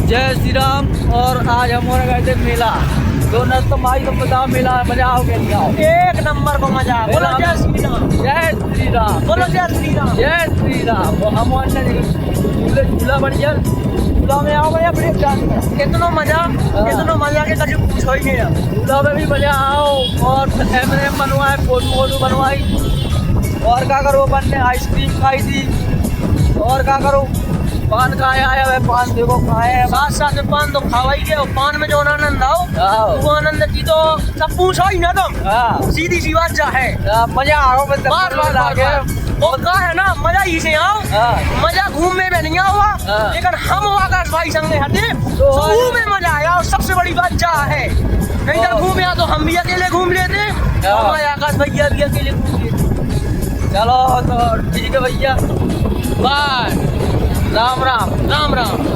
जय श्री राम। और आज हम हो गए थे मेला। दोनों तो माई तुम बताओ मेला मजा आओगे नहीं आओ? एक नंबर को मजा। बोलो जय श्री राम। जय श्री राम। बोलो जय श्री राम। जय श्री राम। वो हम झूले झूला बढ़िया झूला में आओ भैया ब्रेक डांस में इतना मजा के कभी पूछो ही नहीं। झूला में भी मजा आओ। और M&M बनवाए, फोटो बनवाई। और क्या करो, बनने आइसक्रीम खाई थी। और क्या करो, पान खाया है, पान देखो खाए हैं। साथ साथ में पान तो खावा ही गए। पान में जो आनंद आओ वो आनंद की तो सब पूछो ही ना तुम। सीधी सी बात जा है। मजा आओ बार का है ना, मजा ही से आओ। मजा घूमने में नहीं हुआ, लेकिन हम आकाश भाई संग हटे तो घूमे मजा आया। और सबसे बड़ी बात जा है, नहीं तो घूमे तो हम भी अकेले घूम लेते, आकाश भैया भी अकेले घूम लेते। चलो तो ठीक है भैया, बाय। राम राम। राम राम।